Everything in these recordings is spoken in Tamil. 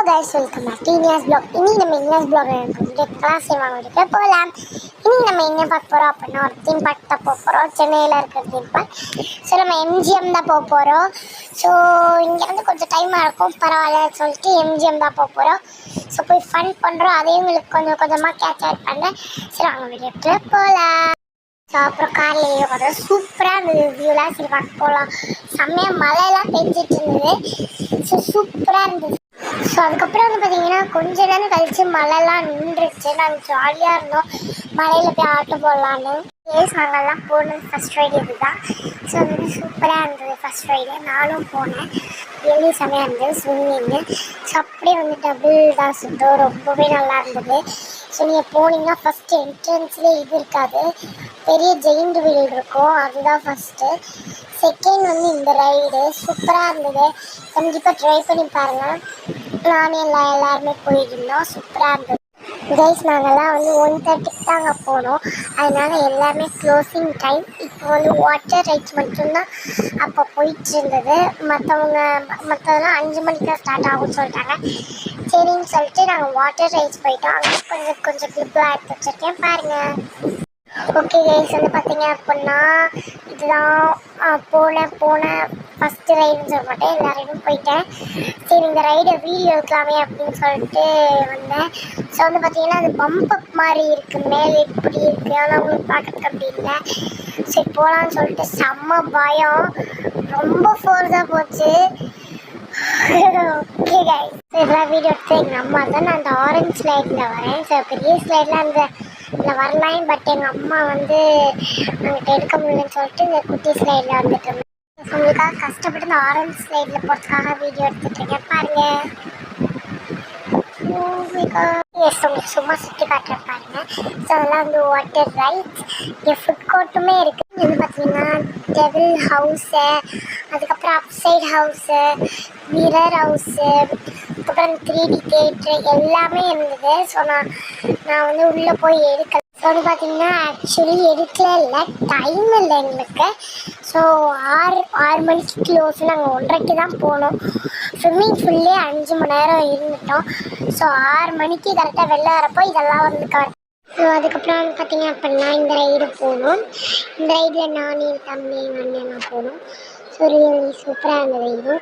guys, welcome back to India's blog. இன்னைக்கு நம்ம இந்தியாஸ் blog கிளாஸ் செய்வாங்க போகலாம். இன்னைக்கு நம்ம என்ன பார்க்க போகிறோம் அப்படின்னா ஒரு தீம் பார்க் தான் போக போகிறோம். சென்னையில் இருக்கிற தீம் பார்க். ஸோ நம்ம எம்ஜிஎம் தான் போக போகிறோம். ஸோ இங்கே வந்து கொஞ்சம் டைமாக இருக்கும், பரவாயில்ல சொல்லிட்டு எம்ஜிஎம் தான் போக போகிறோம். ஸோ போய் ஃபன் பண்ணுறோம், அதையும் உங்களுக்கு கொஞ்சம் கொஞ்சமாக கேட்ச் அவுட் பண்ணுறேன். சரி அவங்க வீடியோக்குள்ளே போகலாம். ஸோ அப்புறம் காரில் ஏறும் சூப்பராக இருந்தது வியூலாம். சரி பார்க்க போகலாம். செம்மையாக மழையெல்லாம் பெஞ்சிட்டு இருந்தது. ஸோ சூப்பராக இருந்தது. ஸோ அதுக்கப்புறம் வந்து பார்த்தீங்கன்னா கொஞ்ச நேரம் கழித்து மழைலாம் நின்றுச்சு. நாங்கள் ஜாலியாக இருந்தோம், மழையில் போய் ஆட்டோ போடலான்னு. நாங்கள்லாம் போனது ஃபஸ்ட் ரைடு இது தான். ஸோ அது வந்து சூப்பராக இருந்தது ஃபஸ்ட் ரைடு. நானும் போனேன், வெளியே செமையாக இருந்தது ஸ்விம்மிங்கு. ஸோ அப்படியே வந்து டபுள் தான் சுத்தம், ரொம்பவே நல்லா இருந்தது. ஸோ நீங்கள் போனீங்கன்னா ஃபஸ்ட்டு என்ட்ரன்ஸ்லேயே இது இருக்காது, பெரிய ஜெயிண்ட் வீல் இருக்கும், அதுதான் ஃபஸ்ட்டு. செகண்ட் வந்து இந்த ரைடு சூப்பராக இருந்தது. கண்டிப்பாக ட்ரை பண்ணி பாருங்கள். நானே எல்லாருமே போயிருந்தோம், சூப்பராக இருந்தது. கைஸ் நாங்கள்லாம் வந்து 1:30க்கு தாங்க போனோம், அதனால் எல்லாமே க்ளோசிங் டைம். இப்போ வந்து வாட்டர் ரைட்ஸ் மட்டும்தான் அப்போ போயிட்டு இருந்தது. மற்றதெல்லாம் 5 மணிக்கு தான் ஸ்டார்ட் ஆகும்னு சொல்லிட்டாங்க. சரின்னு சொல்லிட்டு நாங்கள் வாட்டர் ரைட்ஸ் போயிட்டோம். அங்கே கொஞ்சம் கிளிப்லாம் எடுத்து வச்சுருக்கேன் பாருங்கள். ஓகே கைஸ், வந்து பார்த்தீங்க அப்படின்னா இதுதான் போன ஃபஸ்ட்டு ரைடுன்னு சொல்ல மாட்டேன், எல்லா ரைடும் போயிட்டேன். சரி இந்த ரைடை வீடியோ எடுக்கலாமே அப்படின்னு சொல்லிட்டு வந்தேன். ஸோ வந்து பார்த்தீங்கன்னா அது பம்பப் மாதிரி இருக்குது, மேலே இப்படி இருக்குது, ஆனால் உங்களுக்கு பார்க்குறதுக்கு அப்படி இல்லை. சரி போகலான்னு சொல்லிட்டு செம்ம பயம், ரொம்ப ஃபோர்ஸாக போச்சு. ஓகே கைஸ், இதெல்லாம் வீடியோ எடுத்து எங்கள் அம்மா தான். நான் அந்த ஆரஞ்சு ஸ்லைடில் வரேன். ஸோ பெரிய ஸ்லைடில் அந்த வரலாம், பட் எங்கள் அம்மா வந்து அங்கிட்ட எடுக்க முடியலன்னு சொல்லிட்டு இந்த குட்டி ஸ்லைடில் வந்துட்டு இருந்தேன். உங்களுக்காக கஷ்டப்பட்டு இந்த ஆரஞ்சு ஸ்லைடில் போகிறதுக்காக வீடியோ எடுத்துகிட்ருக்கேன் பாருங்கள். எஸ் உங்களுக்கு சும்மா சுற்றி காட்டுறேன் பாருங்கள். ஸோ அதெல்லாம் வந்து வாட்டர் ரைட்ஸ். இங்கே ஃபுட் கோர்ட்டுமே இருக்குது. வந்து பார்த்தீங்கன்னா டெவில் ஹவுஸு, அதுக்கப்புறம் அப்சைட் ஹவுஸு, மிரர் ஹவுஸு, அதுக்கப்புறம் 3D தியேட்ரு எல்லாமே இருந்தது. ஸோ நான் வந்து உள்ளே போய் எடுக்கல. ஸோ வந்து பார்த்தீங்கன்னா ஆக்சுவலி எடுக்கல இல்லை, டைம் இல்லை எங்களுக்கு. ஸோ 6 மணிக்கு க்ளோஸ், நாங்கள் 1:30க்கு தான் போனோம். ஸ்விம்மிங் ஃபுல்லே 5 மணி நேரம் இருந்துட்டோம். ஸோ 6 மணிக்கு கரெக்டாக வெளில வரப்போ இதெல்லாம் வந்து ஸோ அதுக்கப்புறம் வந்து பார்த்தீங்க அப்படின்னா இந்த ரைடு போனோம். இந்த ரைடில் நான் என் தம்பி எங்கள் அண்ணன் போனோம். ஸோ ரியலி சூப்பராக இருந்தது.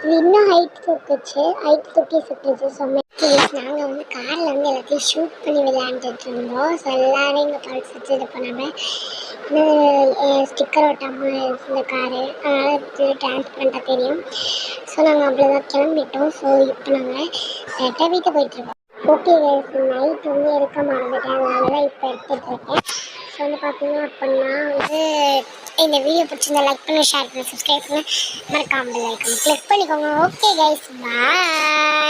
இது இன்னும் ஹைட் தூக்கி சுற்றுச்சு. ஸோ நாங்கள் வந்து காரில் வந்து எல்லாத்தையும் ஷூட் பண்ணி விளையாண்டுட்டு இருந்தோம். ஸோ எல்லோரும் எங்கள் பல்ஸ் வச்சு இது பண்ணாமல் ஸ்டிக்கர் ஒட்டாமல் இந்த காரு, அதனால் டிரான்ஸ்பரண்ட்டாக தெரியும். ஸோ நாங்கள் அவ்வளோதான் கிளம்பிட்டோம். ஸோ இப்போ நாங்கள் கரெக்டாக வீட்டை போயிட்டுருக்கோம். ஓகே கைஸ், நைட் வந்து எடுக்க மறந்துட்டேன், அதனால தான் இப்போ எடுத்துகிட்ருக்கேன். ஸோ வந்து பார்த்தீங்க அப்படின்னா வந்து இந்த வீடியோ பிடிச்சிருந்தா லைக் பண்ணி, ஷேர் பண்ணி, சப்ஸ்கிரைப் பண்ணி, மறக்காமல் லைக் பண்ணி கிளிக் பண்ணிக்கோங்க. ஓகே கைஸ், பாய்.